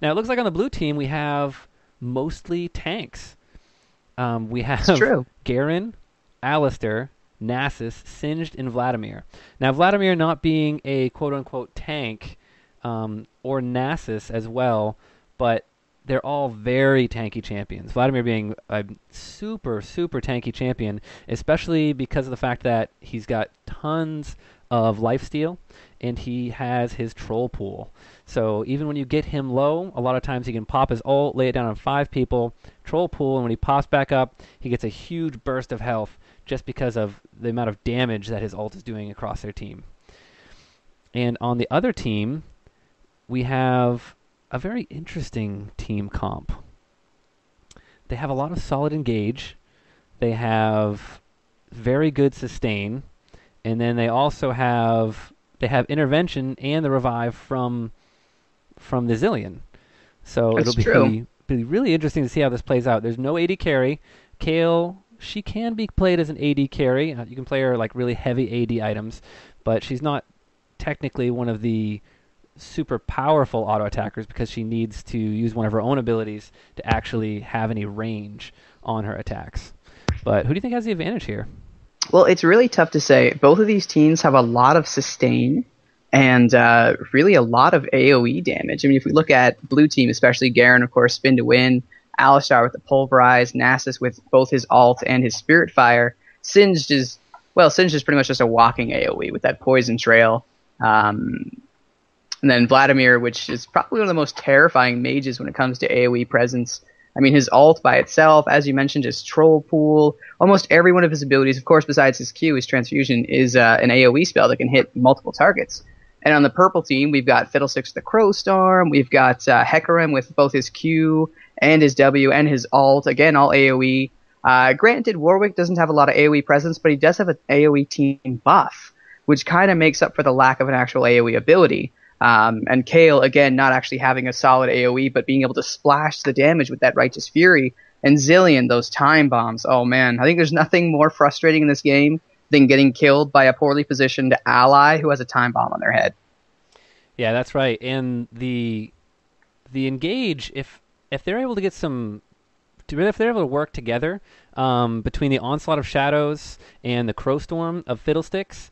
Now, it looks like on the blue team we have mostly tanks. We It's have true. Garen, Alistair, Nasus, Singed, and Vladimir. Now, Vladimir not being a quote-unquote tank, or Nasus as well, but they're all very tanky champions. Vladimir being a super, super tanky champion, especially because of the fact that he's got tons of lifesteal, and he has his troll pool. So even when you get him low, a lot of times he can pop his ult, lay it down on 5 people, troll pool, and when he pops back up, he gets a huge burst of health just because of the amount of damage that his ult is doing across their team. And on the other team, we have a very interesting team comp. They have a lot of solid engage. They have very good sustain, and then they have intervention and the revive from the Zillion. So it'll That's true. be really interesting to see how this plays out. There's no AD carry. Kale, she can be played as an AD carry. You can play her like really heavy AD items, but she's not technically one of the super powerful auto attackers because she needs to use one of her own abilities to actually have any range on her attacks. But who do you think has the advantage here? Well, it's really tough to say. Both of these teams have a lot of sustain and really a lot of AoE damage. I mean, if we look at blue team, especially Garen, of course, spin to win, Alistar with the pulverize, Nasus with both his ult and his spirit fire. Singed is pretty much just a walking AoE with that poison trail. And then Vladimir, which is probably one of the most terrifying mages when it comes to AoE presence. I mean, his ult by itself, as you mentioned, his troll pool, almost every one of his abilities, of course, besides his Q, his transfusion, is an AoE spell that can hit multiple targets. And on the purple team, we've got Fiddlesticks the Crowstorm, we've got Hecarim with both his Q and his W and his ult, again, all AoE. Granted, Warwick doesn't have a lot of AoE presence, but he does have an AoE team buff, which kind of makes up for the lack of an actual AoE ability. And Kale, again, not actually having a solid AoE, but being able to splash the damage with that Righteous Fury. And Zillion, those time bombs. Oh, man. I think there's nothing more frustrating in this game than getting killed by a poorly positioned ally who has a time bomb on their head. Yeah, that's right. And the engage, if they're able to get if they're able to work together between the Onslaught of Shadows and the Crowstorm of Fiddlesticks,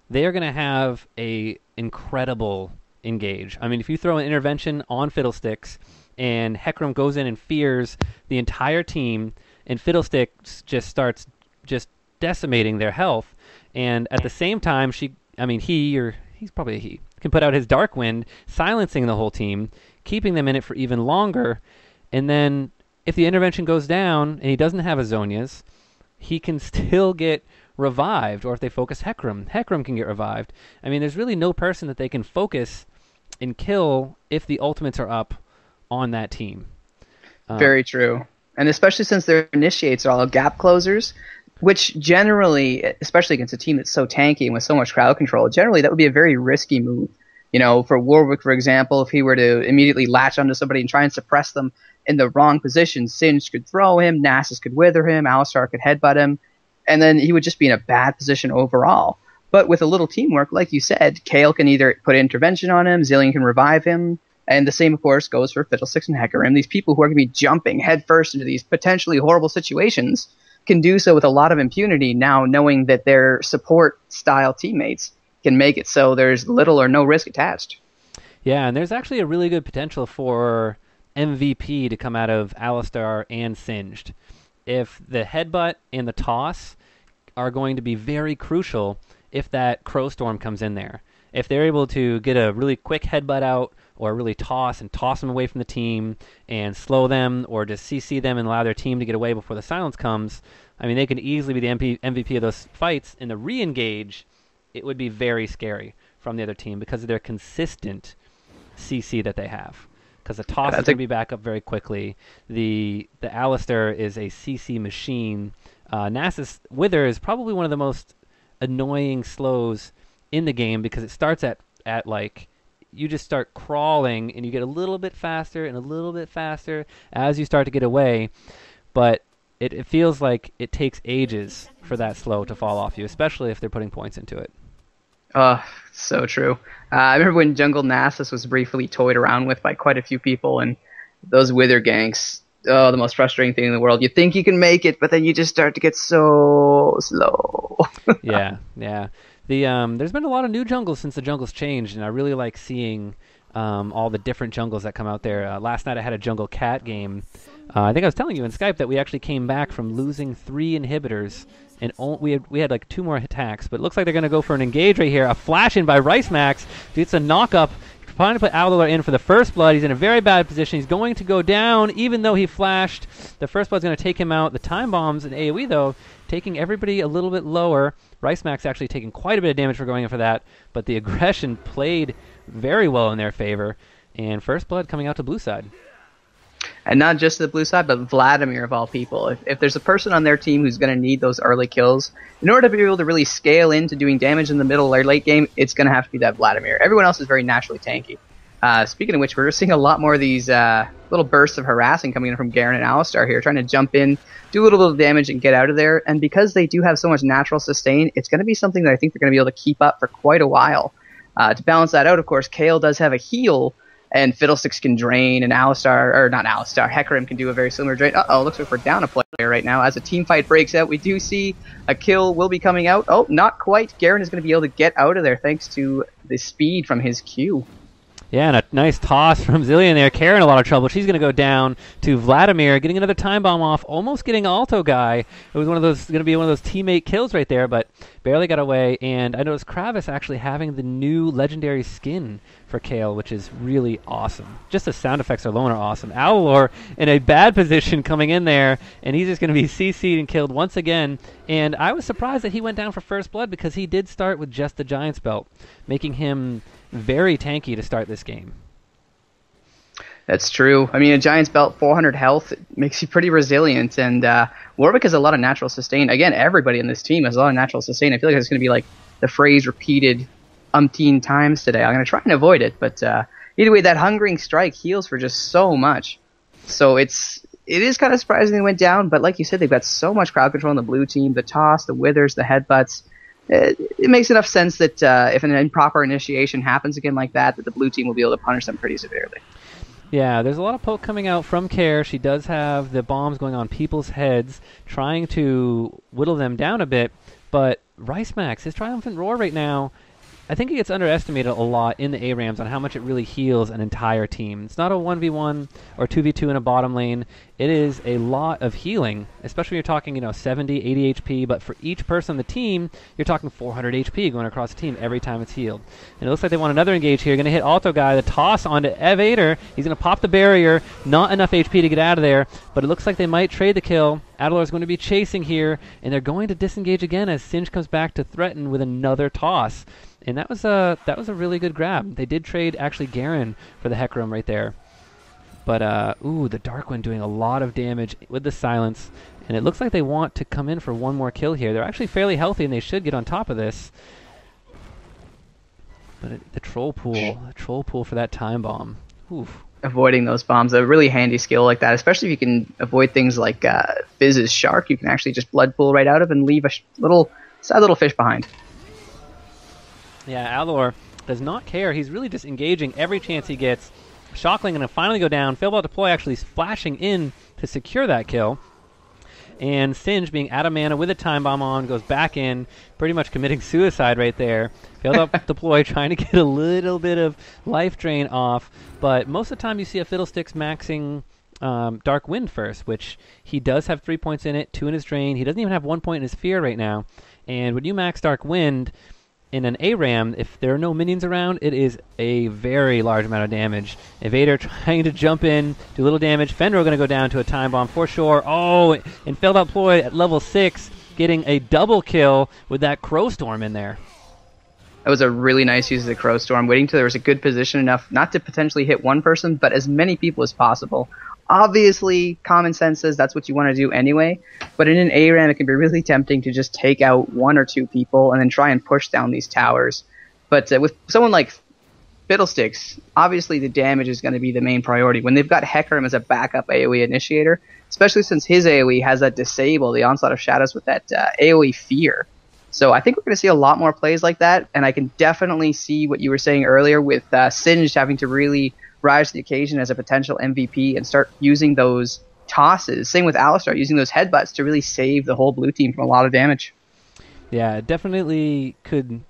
they are going to have a incredible engage. I mean, if you throw an intervention on Fiddlesticks and Hecarim goes in and fears the entire team, and Fiddlesticks just starts just decimating their health, and at the same time, he's probably a he, can put out his Dark Wind, silencing the whole team, keeping them in it for even longer, and then if the intervention goes down and he doesn't have a Zonias, he can still get revived, or if they focus Hecarim can get revived. I mean, there's really no person that they can focus and kill if the ultimates are up on that team. Very true. And especially since their initiates are all gap closers, which generally, especially against a team that's so tanky and with so much crowd control, generally that would be a very risky move. You know, for Warwick, for example, if he were to immediately latch onto somebody and try and suppress them in the wrong position, Singed could throw him, Nasus could wither him, Alistar could headbutt him, and then he would just be in a bad position overall. But with a little teamwork, like you said, Kale can either put intervention on him, Zillion can revive him, and the same, of course, goes for Fiddlesticks and Hecarim. These people who are going to be jumping headfirst into these potentially horrible situations can do so with a lot of impunity now, knowing that their support-style teammates can make it so there's little or no risk attached. Yeah, and there's actually a really good potential for MVP to come out of Alistar and Singed. If the headbutt and the toss are going to be very crucial if that Crowstorm comes in there. If they're able to get a really quick headbutt out or really toss them away from the team and slow them or just CC them and allow their team to get away before the silence comes, I mean, they can easily be the MVP of those fights. In the re-engage, it would be very scary from the other team because of their consistent CC that they have. Because the toss is going to be back up very quickly. The Alistair is a CC machine. Nasus Wither is probably one of the most annoying slows in the game because it starts at like, you just start crawling and you get a little bit faster and a little bit faster as you start to get away. But it feels like it takes ages for that slow to fall off you, especially if they're putting points into it. Oh, so true. I remember when Jungle Nasus was briefly toyed around with by quite a few people, and those Wither ganks. Oh, the most frustrating thing in the world. You think you can make it, but then you just start to get so slow. Yeah, yeah. There's been a lot of new jungles since the jungles changed, and I really like seeing all the different jungles that come out there. Last night I had a jungle cat game. I think I was telling you in Skype that we actually came back from losing 3 inhibitors, and we had like 2 more attacks. But it looks like they're going to go for an engage right here. A flash in by Rice Max. It's a knock up. Trying to put Alor in for the first blood. He's in a very bad position. He's going to go down, even though he flashed. The first blood's going to take him out. The time bombs in AoE, though, taking everybody a little bit lower. Rice Max actually taking quite a bit of damage for going in for that, but the aggression played very well in their favor. And first blood coming out to blue side. And not just the blue side, but Vladimir of all people. If there's a person on their team who's going to need those early kills, in order to be able to really scale into doing damage in the middle or late game, it's going to have to be that Vladimir. Everyone else is very naturally tanky. Speaking of which, we're seeing a lot more of these little bursts of harassing coming in from Garen and Alistar here, trying to jump in, do a little bit of damage, and get out of there. And because they do have so much natural sustain, it's going to be something that I think they're going to be able to keep up for quite a while. To balance that out, of course, Kale does have a heal, and Fiddlesticks can drain, and Hecarim can do a very similar drain. Uh-oh, looks like we're down a player right now. As a team fight breaks out, we do see a kill will be coming out. Oh, not quite. Garen is going to be able to get out of there thanks to the speed from his Q. Yeah, and a nice toss from Zillion there. Karen in a lot of trouble. She's going to go down to Vladimir, getting another time bomb off, almost getting Alto guy. It was going to be one of those teammate kills right there, but barely got away. And I noticed Kravis actually having the new legendary skin for Kale, which is really awesome. Just the sound effects alone are awesome. Alor in a bad position coming in there, and he's just going to be CC'd and killed once again. And I was surprised that he went down for first blood because he did start with just the Giant's Belt, making him very tanky to start this game. That's true. I mean, a Giant's Belt, 400 health, makes you pretty resilient, and Warwick has a lot of natural sustain. Again, everybody in this team has a lot of natural sustain. I feel like it's going to be like the phrase repeated umpteen times today. I'm going to try and avoid it, but either way, that Hungering Strike heals for just so much. So it is kind of surprising they went down, but like you said, they've got so much crowd control on the blue team, the toss, the withers, the headbutts. It makes enough sense that if an improper initiation happens again like that the blue team will be able to punish them pretty severely. Yeah, there's a lot of poke coming out from Care. She does have the bombs going on people's heads, trying to whittle them down a bit, but Rice Max, his triumphant roar right now, I think it gets underestimated a lot in the ARAMs on how much it really heals an entire team. It's not a 1v1 or 2v2 in a bottom lane. It is a lot of healing, especially when you're talking, 70, 80 HP, but for each person on the team, you're talking 400 HP going across the team every time it's healed. And it looks like they want another engage here. Going to hit Alto guy, the toss onto Evader. He's going to pop the barrier. Not enough HP to get out of there, but it looks like they might trade the kill. Adler is going to be chasing here, and they're going to disengage again as Singe comes back to threaten with another toss. And that was a really good grab. They did trade actually Garen for the Hecarim right there. But the Darkwind doing a lot of damage with the silence, and it looks like they want to come in for one more kill here. They're actually fairly healthy, and they should get on top of this. But the troll pool for that time bomb. Oof. Avoiding those bombs, a really handy skill like that, especially if you can avoid things like Fizz's Shark. You can actually just blood pool right out of and leave a sad little fish behind. Yeah, Alor does not care. He's really just engaging every chance he gets. Shockling going to finally go down. Failbot Deploy actually flashing in to secure that kill. And Singe, being out of mana with a time bomb on, goes back in, pretty much committing suicide right there. Failbot Deploy trying to get a little bit of life drain off. But most of the time you see a Fiddlesticks maxing Dark Wind first, which he does have 3 points in it, 2 in his drain. He doesn't even have 1 point in his fear right now. And when you max Dark Wind in an ARAM, if there are no minions around, it is a very large amount of damage. Evader trying to jump in, do a little damage. Fenrir going to go down to a time bomb for sure. Oh, and Failed Ploy at level 6, getting a double kill with that Crow Storm in there. That was a really nice use of the Crow Storm, waiting till there was a good position enough not to potentially hit one person, but as many people as possible. Obviously, common sense says that's what you want to do anyway, but in an ARAM it can be really tempting to just take out 1 or 2 people and then try and push down these towers. But with someone like Fiddlesticks, obviously the damage is going to be the main priority. When they've got Hecarim as a backup AoE initiator, especially since his AoE has that disable, the Onslaught of Shadows with that AoE fear. So I think we're going to see a lot more plays like that, and I can definitely see what you were saying earlier with Singed having to really rise to the occasion as a potential MVP and start using those tosses. Same with Alistar, using those headbutts to really save the whole blue team from a lot of damage. Yeah, definitely could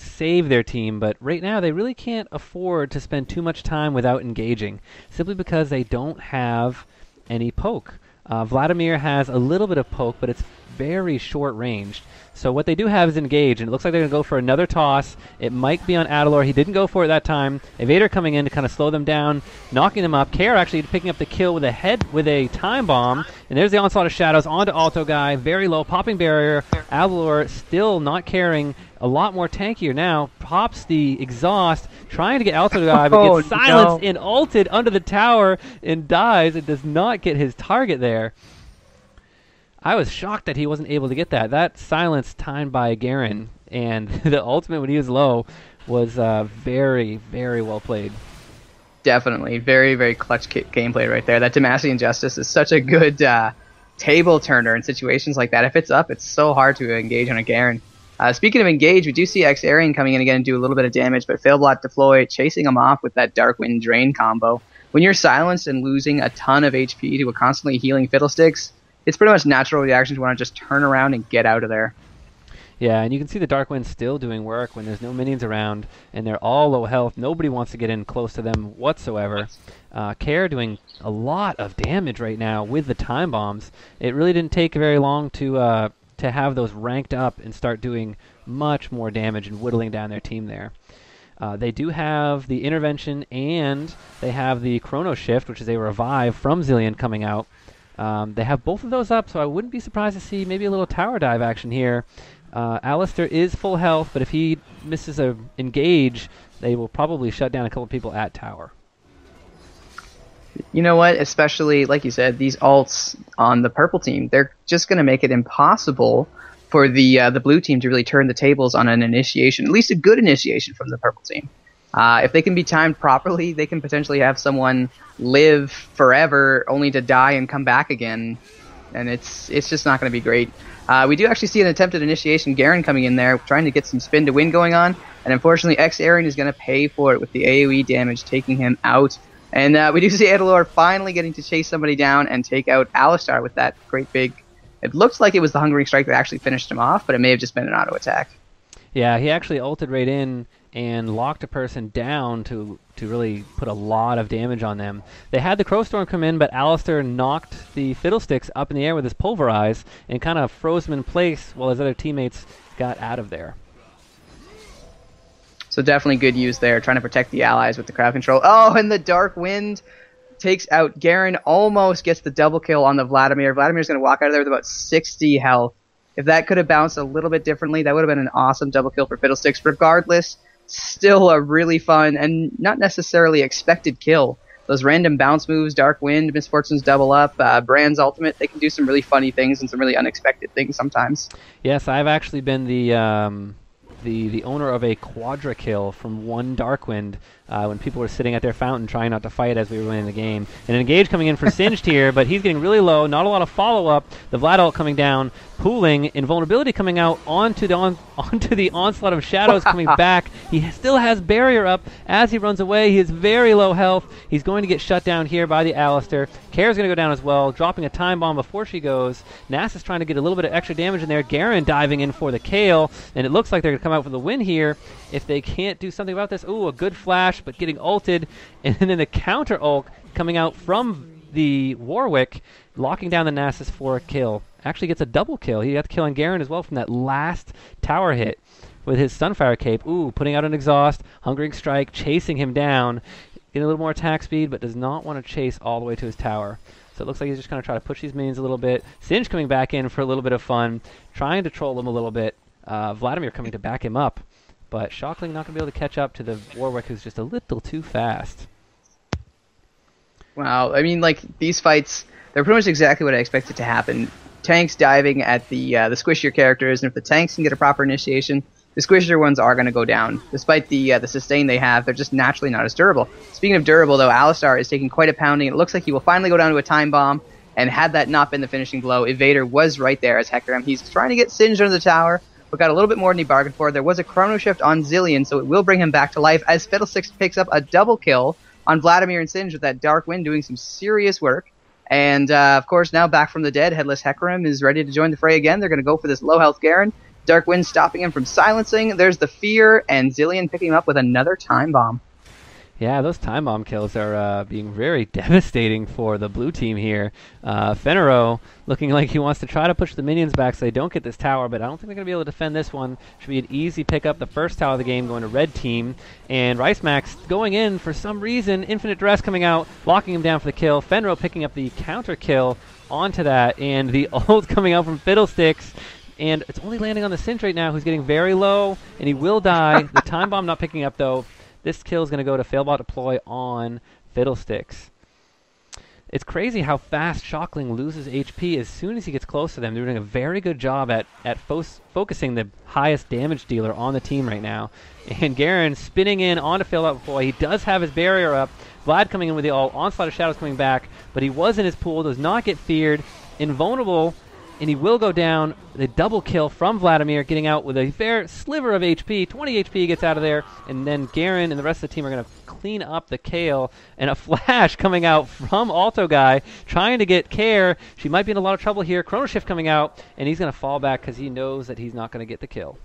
save their team, but right now they really can't afford to spend too much time without engaging, simply because they don't have any poke. Vladimir has a little bit of poke, but it's very short ranged. So what they do have is engage, and it looks like they're going to go for another toss. It might be on Adalor. He didn't go for it that time. Evader coming in to kind of slow them down, knocking them up. Kair actually picking up the kill with a time bomb. And there's the onslaught of shadows onto Alto Guy. Very low, popping barrier. Adalor still not caring. A lot more tankier now. Pops the exhaust, trying to get Alto Guy, but gets silenced and ulted under the tower and dies. It does not get his target there. I was shocked that he wasn't able to get that. That silence timed by Garen and the ultimate when he was low was very, very well played. Definitely. Very, very clutch gameplay right there. That Demacian Justice is such a good table turner in situations like that. If it's up, it's so hard to engage on a Garen. Speaking of engage, we do see X-Arian coming in again and do a little bit of damage, but Failblot deploy, chasing him off with that Dark Wind Drain combo. When you're silenced and losing a ton of HP to a constantly healing Fiddlesticks, it's pretty much natural reaction to want to just turn around and get out of there. Yeah, and you can see the Dark Wind still doing work when there's no minions around, and they're all low health. Nobody wants to get in close to them whatsoever. Kair doing a lot of damage right now with the time bombs. It really didn't take very long to have those ranked up and start doing much more damage and whittling down their team there. They do have the intervention, and they have the Chrono Shift, which is a revive from Zilean coming out. They have both of those up, so I wouldn't be surprised to see maybe a little tower dive action here. Alistair is full health, but if he misses a engage, they will probably shut down a couple people at tower. You know what? Especially, like you said, these ults on the purple team, they're just going to make it impossible for the blue team to really turn the tables on an initiation, at least a good initiation from the purple team. If they can be timed properly, they can potentially have someone live forever only to die and come back again, and it's just not going to be great. We do actually see an attempted initiation, Garen coming in there, trying to get some spin to win going on, and unfortunately X-Arian is going to pay for it with the AoE damage, taking him out. And we do see Adalor finally getting to chase somebody down and take out Alistar with that great big... It looks like it was the Hungering Strike that actually finished him off, but it may have just been an auto attack. Yeah, he actually ulted right in and locked a person down to really put a lot of damage on them. They had the Crowstorm come in, but Alistair knocked the Fiddlesticks up in the air with his Pulverize and kind of froze him in place while his other teammates got out of there. So definitely good use there, trying to protect the allies with the crowd control. Oh, and the Dark Wind takes out Garen, almost gets the double kill on the Vladimir. Vladimir's going to walk out of there with about 60 health. If that could have bounced a little bit differently, that would have been an awesome double kill for Fiddlesticks. Regardless, still a really fun and not necessarily expected kill. Those random bounce moves, Dark Wind, Misfortune's double up, Brand's ultimate, they can do some really funny things and some really unexpected things sometimes. Yes, I've actually been the owner of a quadra kill from one Darkwind when people were sitting at their fountain trying not to fight as we were winning the game. And an engage coming in for Singed here, but he's getting really low, not a lot of follow-up. The Vlad ult coming down, pooling, invulnerability coming out onto the onslaught of shadows coming back. He still has barrier up as he runs away. He is very low health. He's going to get shut down here by the Alistair. Kair's going to go down as well, dropping a time bomb before she goes. Nass is trying to get a little bit of extra damage in there. Garen diving in for the Kale, and it looks like they're going to come out for the win here if they can't do something about this. Ooh, a good flash, but getting ulted, and then the counter ult coming out from the Warwick, locking down the Nasus for a kill. Actually gets a double kill. He got the kill on Garen as well from that last tower hit with his Sunfire Cape. Ooh, putting out an exhaust, Hungering Strike, chasing him down, getting a little more attack speed, but does not want to chase all the way to his tower. So it looks like he's just going to try to push these minions a little bit. Singed coming back in for a little bit of fun, trying to troll them a little bit. Vladimir coming to back him up, but Shockling not going to be able to catch up to the Warwick, who's just a little too fast. Wow, I mean, like, these fights, they're pretty much exactly what I expected to happen. Tanks diving at the squishier characters, and if the tanks can get a proper initiation, the squishier ones are going to go down. Despite the sustain they have, they're just naturally not as durable. Speaking of durable, though, Alistar is taking quite a pounding. It looks like he will finally go down to a time bomb, and had that not been the finishing blow, Evader was right there as Hecarim. He's trying to get Singed under the tower, but got a little bit more than he bargained for. There was a Chrono Shift on Zillion, so it will bring him back to life as Fiddlesticks picks up a double kill on Vladimir and Singe with that Dark Wind doing some serious work. And, of course, now back from the dead, Headless Hecarim is ready to join the fray again. They're going to go for this low-health Garen. Dark Wind stopping him from silencing. There's the Fear, and Zillion picking him up with another Time Bomb. Yeah, those time bomb kills are being very devastating for the blue team here. Fenero looking like he wants to try to push the minions back so they don't get this tower, but I don't think they're going to be able to defend this one. Should be an easy pickup. The first tower of the game going to red team. And Rice Max going in for some reason. Infinite Duress coming out, locking him down for the kill. Fenero picking up the counter kill onto that. And the ult coming out from Fiddlesticks. And it's only landing on the Cinch right now, who's getting very low, and he will die. The time bomb not picking up, though. This kill is going to go to Failbot Deploy on Fiddlesticks. It's crazy how fast Shockling loses HP as soon as he gets close to them. They're doing a very good job at focusing the highest damage dealer on the team right now. And Garen spinning in onto Failbot Deploy. He does have his barrier up. Vlad coming in with the ult. Onslaught of Shadows coming back, but he was in his pool. Does not get feared. Invulnerable. And he will go down. The double kill from Vladimir, getting out with a fair sliver of HP. 20 HP gets out of there. And then Garen and the rest of the team are going to clean up the Kayle. And a flash coming out from Alto Guy, trying to get Care. She might be in a lot of trouble here. Chrono Shift coming out, and he's going to fall back because he knows that he's not going to get the kill.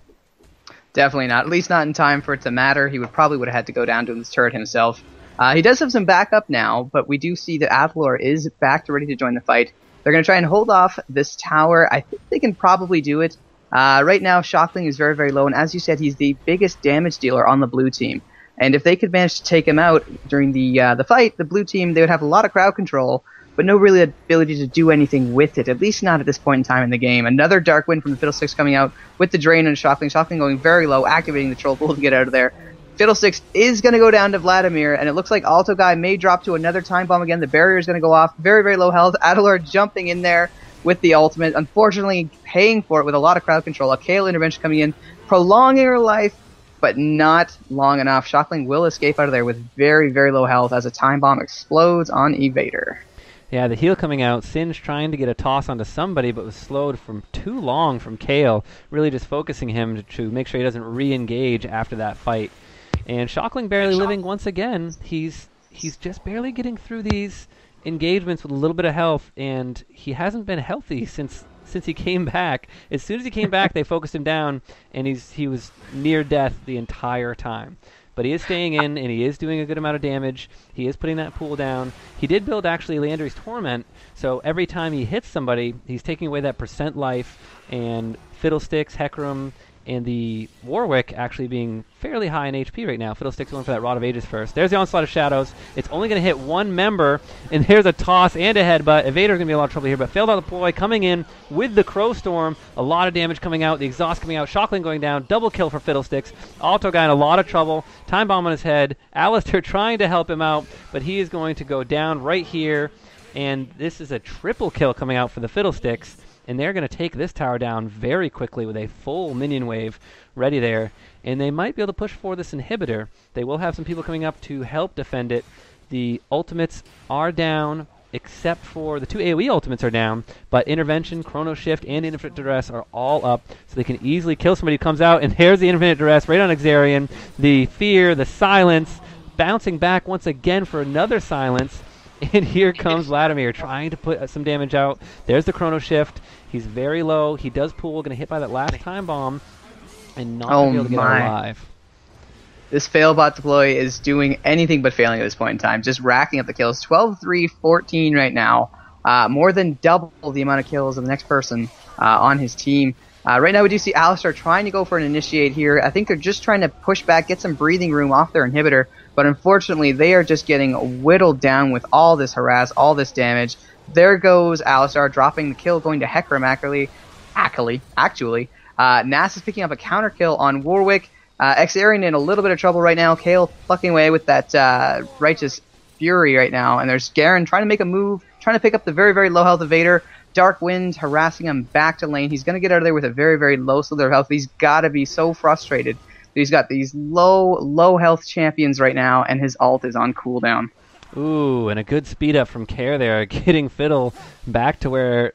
Definitely not. At least not in time for it to matter. He would have had to go down to this turret himself. He does have some backup now, but we do see that Athlor is back to ready to join the fight. They're going to try and hold off this tower. I think they can probably do it. Right now, Shockling is very, very low, and as you said, he's the biggest damage dealer on the blue team. And if they could manage to take him out during the fight, the blue team, they would have a lot of crowd control, but no really ability to do anything with it, at least not at this point in time in the game. Another Dark Wind from the Fiddlesticks coming out with the Drain and Shockling. Shockling going very low, activating the Troll Pool to get out of there. Fiddlesticks is going to go down to Vladimir, and it looks like Alto Guy may drop to another Time Bomb again. The barrier is going to go off. Very, very low health. Adalor jumping in there with the ultimate. Unfortunately, paying for it with a lot of crowd control. A Kayle intervention coming in, prolonging her life, but not long enough. Shockling will escape out of there with very, very low health as a Time Bomb explodes on Evader. Yeah, the heal coming out. Singe trying to get a toss onto somebody, but was slowed from too long from Kayle. Really just focusing him to make sure he doesn't re-engage after that fight. And Shockling barely living once again. He's just barely getting through these engagements with a little bit of health, and he hasn't been healthy since he came back. As soon as he came back, they focused him down, and he was near death the entire time. But he is staying in, and he is doing a good amount of damage. He is putting that pool down. He did build, actually, Leandry's Torment, so every time he hits somebody, he's taking away that percent life, and Fiddlesticks, Hecarim, and the Warwick actually being fairly high in HP right now. Fiddlesticks going for that Rod of Ages first. There's the Onslaught of Shadows. It's only going to hit one member, and there's a toss and a headbutt. Evader's going to be in a lot of trouble here, but failed out deploy, coming in with the Crow Storm. A lot of damage coming out. The exhaust coming out. Shockling going down. Double kill for Fiddlesticks. Alto Guy in a lot of trouble. Time Bomb on his head. Alistair trying to help him out, but he is going to go down right here, and this is a triple kill coming out for the Fiddlesticks. And they're going to take this tower down very quickly with a full minion wave ready there. And they might be able to push for this inhibitor. They will have some people coming up to help defend it. The ultimates are down, except for the two AoE ultimates are down. But Intervention, Chrono Shift, and Infinite Duress are all up. So they can easily kill somebody who comes out. And there's the Infinite Duress right on Xarian. The Fear, the Silence, bouncing back once again for another Silence. And here comes Vladimir trying to put some damage out. There's the Chrono Shift. He's very low. He does pool. Going to hit by that last Time Bomb. And not going to be able to get out alive. This Failbot deploy is doing anything but failing at this point in time. Just racking up the kills. 12-3-14 right now. More than double the amount of kills of the next person on his team. Right now we do see Alistair trying to go for an initiate here. I think they're just trying to push back, get some breathing room off their inhibitor. But unfortunately, they are just getting whittled down with all this harass, all this damage. There goes Alistair, dropping the kill, going to Hecarim, actually. Nass is picking up a counter kill on Warwick. Xarian in a little bit of trouble right now. Kayle plucking away with that Righteous Fury right now. And there's Garen trying to make a move, trying to pick up the very, very low health Evader. Dark Wind harassing him back to lane. He's going to get out of there with a very, very low slither of health. He's got to be so frustrated. He's got these low health champions right now, and his ult is on cooldown. Ooh, and a good speed up from Care there, getting Fiddle back to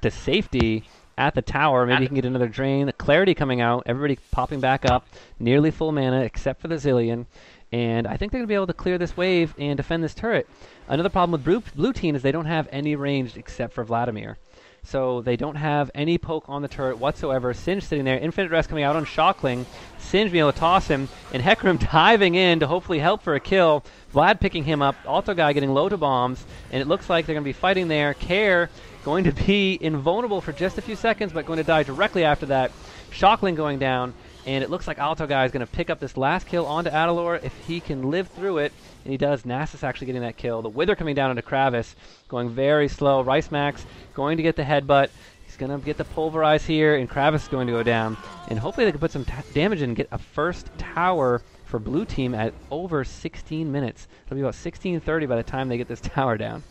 safety. at the tower. Maybe he can get another drain. The clarity coming out. Everybody popping back up. Nearly full mana except for the Zillion. And I think they're going to be able to clear this wave and defend this turret. Another problem with blue team is they don't have any range except for Vladimir. So they don't have any poke on the turret whatsoever. Singe sitting there. Infinite Rest coming out on Shockling. Singe being able to toss him. And Hecarim diving in to hopefully help for a kill. Vlad picking him up. Alto Guy getting low to bombs. And it looks like they're going to be fighting there. Care going to be invulnerable for just a few seconds, but going to die directly after that. Shockling going down. And it looks like Alto Guy is going to pick up this last kill onto Adalor if he can live through it. And he does. Nasus actually getting that kill. The Wither coming down into Kravis, going very slow. Rice Max going to get the headbutt. He's going to get the pulverize here, and Kravis is going to go down. And hopefully they can put some damage in and get a first tower for blue team at over 16 minutes. It'll be about 16:30 by the time they get this tower down.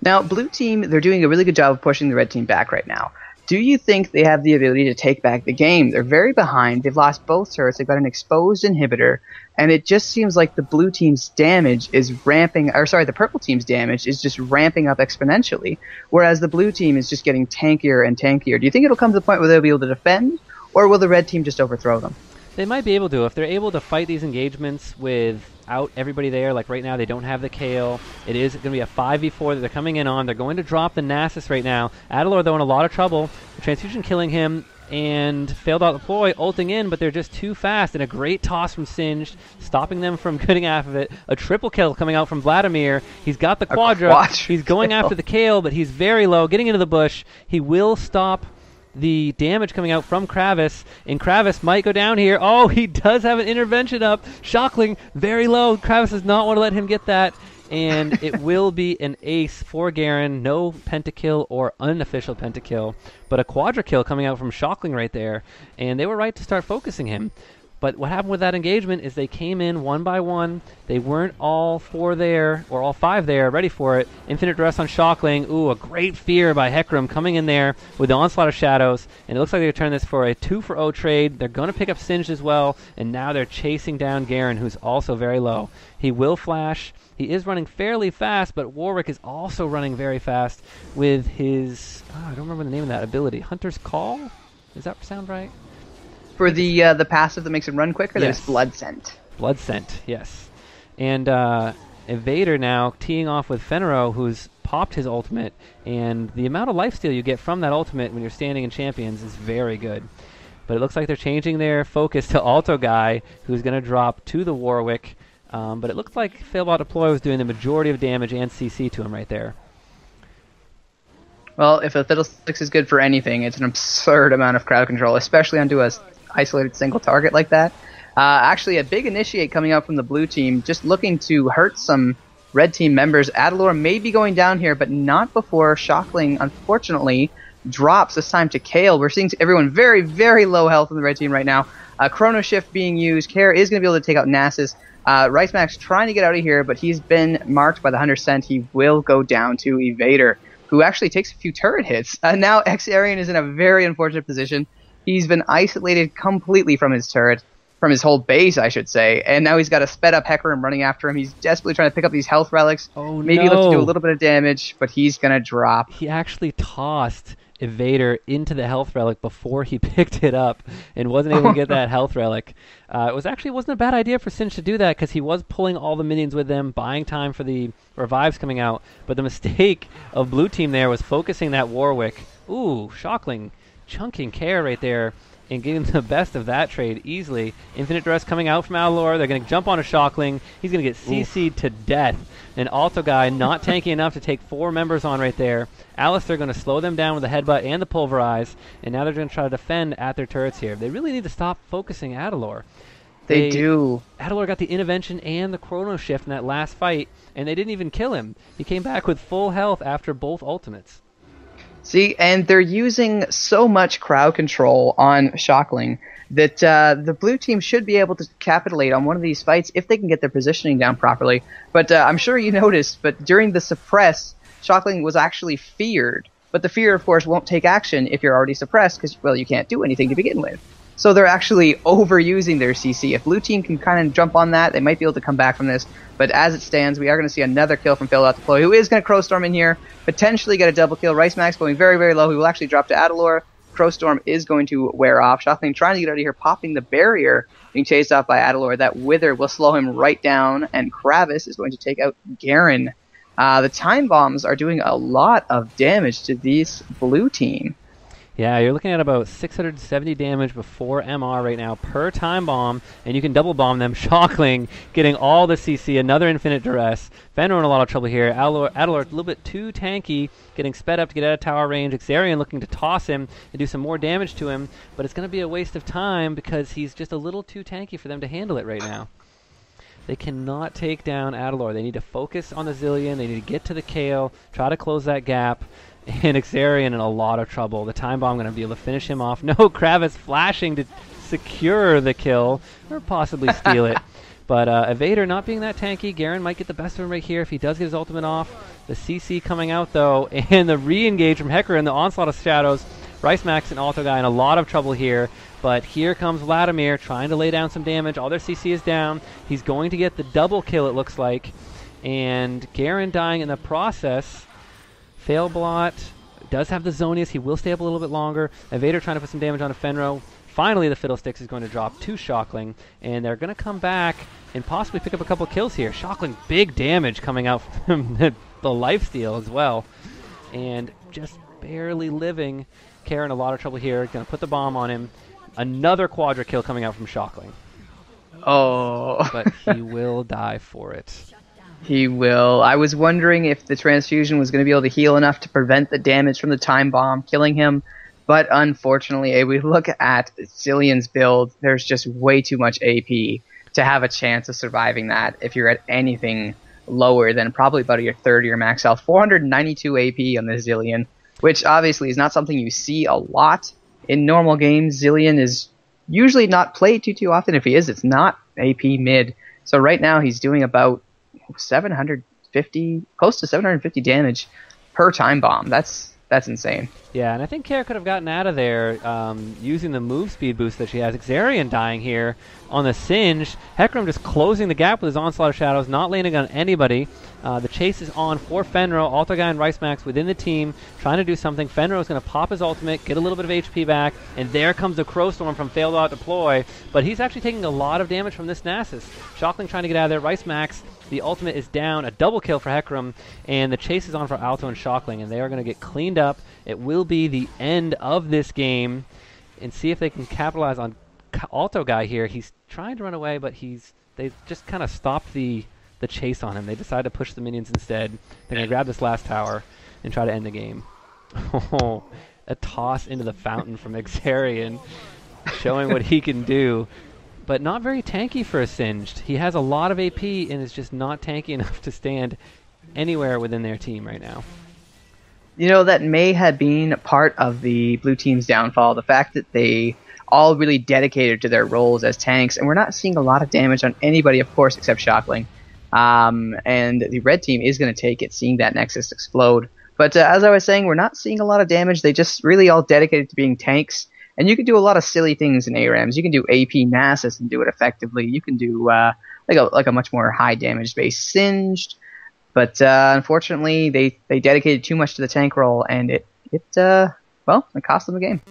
Now, blue team, they're doing a really good job of pushing the red team back right now. Do you think they have the ability to take back the game? They're very behind. They've lost both turrets. They've got an exposed inhibitor. And it just seems like the blue team's damage is ramping, or sorry, the purple team's damage is just ramping up exponentially, whereas the blue team is just getting tankier and tankier. Do you think it'll come to the point where they'll be able to defend, or will the red team just overthrow them? They might be able to. If they're able to fight these engagements without everybody there, like right now they don't have the Kale. It is going to be a 5v4 that they're coming in on. They're going to drop the Nasus right now. Adalor, though, in a lot of trouble. The Transfusion killing him and failed out deploy, ulting in, but they're just too fast. And a great toss from Singed, stopping them from getting half of it. A triple kill coming out from Vladimir. He's got the Quadra. He's going after the Kale, but he's very low, getting into the bush. He will stop the damage coming out from Kravis, and Kravis might go down here. Oh, he does have an intervention up. Shockling, very low. Kravis does not want to let him get that, and it will be an ace for Garen. No pentakill or unofficial pentakill, but a quadra kill coming out from Shockling right there, and they were right to start focusing him. But what happened with that engagement is they came in one by one. They weren't all four there, or all five there, ready for it. Infinite Duress on Shockling. Ooh, a great fear by Hecarim coming in there with the Onslaught of Shadows. And it looks like they're going to turn this for a 2-for-0 trade. They're going to pick up Singed as well. And now they're chasing down Garen, who's also very low. He will flash. He is running fairly fast, but Warwick is also running very fast with his... I don't remember the name of that ability. Hunter's Call? Does that sound right? For the passive that makes him run quicker, yes. There's Blood Scent. Blood Scent, yes. And Evader now teeing off with Fenrir, who's popped his ultimate, and the amount of lifesteal you get from that ultimate when you're standing in champions is very good. But it looks like they're changing their focus to Alto Guy, who's going to drop to the Warwick. But it looks like Failbot Deploy was doing the majority of damage and CC to him right there. Well, if a Fiddlesticks is good for anything, it's an absurd amount of crowd control, especially onto a isolated single target like that. Actually, a big initiate coming out from the blue team, just looking to hurt some red team members. Adalor may be going down here, but not before Shockling, unfortunately, drops this time to Kale. We're seeing everyone very, very low health in the red team right now. Chrono Shift being used. Care is going to be able to take out Nasus. Rice Max trying to get out of here, but he's been marked by the 100%. He will go down to Evader, who actually takes a few turret hits. Now X-Arian is in a very unfortunate position. He's been isolated completely from his turret, from his whole base, I should say, and now he's got a sped-up Hecarim running after him. He's desperately trying to pick up these health relics. Oh, Maybe look to do a little bit of damage, but he's going to drop. He actually tossed Evader into the health relic before he picked it up and wasn't able to get that health relic. It wasn't a bad idea for Singe to do that because he was pulling all the minions with him, buying time for the revives coming out. But the mistake of blue team there was focusing that Warwick. Ooh, Shockling chunking Care right there and getting the best of that trade easily. Infinite Duress coming out from Adalor. They're going to jump on a Shockling. He's going to get CC'd to death. An Alto Guy not tanky enough to take 4 members on right there. Alistair going to slow them down with the headbutt and the pulverize, and now they're going to try to defend at their turrets here. They really need to stop focusing Adalor. They do. Adalor got the intervention and the chrono shift in that last fight, and they didn't even kill him. He came back with full health after both ultimates. See, and they're using so much crowd control on Shockling that the blue team should be able to capitulate on one of these fights if they can get their positioning down properly. But I'm sure you noticed, but during the suppress, Shockling was actually feared. But the fear, of course, won't take action if you're already suppressed because, well, you can't do anything to begin with. So they're actually overusing their CC. If blue team can kind of jump on that, they might be able to come back from this. But as it stands, we are going to see another kill from Failed Out Deploy, who is going to Crowstorm in here, potentially get a double kill. Rice Max going very, very low. He will actually drop to Adalor. Crowstorm is going to wear off. Shockling trying to get out of here, popping the barrier, being chased off by Adalor. That Wither will slow him right down, and Kravis is going to take out Garen. The time bombs are doing a lot of damage to this blue team. Yeah, you're looking at about 670 damage before MR right now per time bomb, and you can double bomb them. Shockling getting all the CC, another infinite duress. Fenrir in a lot of trouble here. Adalor a little bit too tanky, getting sped up to get out of tower range. Xarian looking to toss him and do some more damage to him, but it's going to be a waste of time because he's just a little too tanky for them to handle it right now. They cannot take down Adalor. They need to focus on the Zillion. They need to get to the Kayle, try to close that gap. And Xarian in a lot of trouble. The time bomb going to be able to finish him off. No, Kravis flashing to secure the kill, or possibly steal it. But Evader not being that tanky. Garen might get the best of him right here if he does get his ultimate off. The CC coming out, though, and the re-engage from Hecarim, the Onslaught of Shadows. Rice Max and Alto Guy in a lot of trouble here. But here comes Vladimir trying to lay down some damage. All their CC is down. He's going to get the double kill, it looks like. And Garen dying in the process. Fail Blot does have the Zonius. He will stay up a little bit longer. Evader trying to put some damage on a Fenro. Finally, the Fiddlesticks is going to drop to Shockling, and they're going to come back and possibly pick up a couple kills here. Shockling, big damage coming out from the lifesteal as well. And just barely living. Karen, a lot of trouble here. Going to put the bomb on him. Another quadra kill coming out from Shockling. Oh. But he will die for it. He will. I was wondering if the transfusion was going to be able to heal enough to prevent the damage from the time bomb killing him, but unfortunately, if we look at Zillion's build, there's just way too much AP to have a chance of surviving that if you're at anything lower than probably about your third or your max health. 492 AP on the Zillion, which obviously is not something you see a lot in normal games. Zillion is usually not played too often. If he is, it's not AP mid. So right now he's doing about 750, close to 750 damage per time bomb. That's insane. Yeah, and I think Kara could have gotten out of there using the move speed boost that she has. Xarian dying here on the Singe. Hecarim just closing the gap with his Onslaught of Shadows, not landing on anybody. The chase is on for Fenro. Alto Guy and Rice Max within the team trying to do something. Fenro is going to pop his ultimate, get a little bit of HP back, and there comes the Crowstorm from Failed Out Deploy. But he's actually taking a lot of damage from this Nasus. Shockling trying to get out of there. Rice Max, the ultimate is down. A double kill for Hecarim, and the chase is on for Alto and Shockling, and they are going to get cleaned up. It will be the end of this game, and see if they can capitalize on Alto Guy here. He's trying to run away, but they just kind of stopped the chase on him. They decided to push the minions instead. They're going to grab this last tower and try to end the game. Oh, a toss into the fountain from Xarian, showing what he can do, but not very tanky for a Singed. He has a lot of AP and is just not tanky enough to stand anywhere within their team right now. You know, that may have been part of the blue team's downfall, the fact that they all really dedicated to their roles as tanks, and we're not seeing a lot of damage on anybody, of course, except Shockling. And the red team is going to take it, seeing that Nexus explode. But as I was saying, we're not seeing a lot of damage. They just really all dedicated to being tanks. And you can do a lot of silly things in ARAMs. You can do AP Nasus and do it effectively. You can do like a much more high damage based Singed. But unfortunately, they dedicated too much to the tank role, and it cost them the game.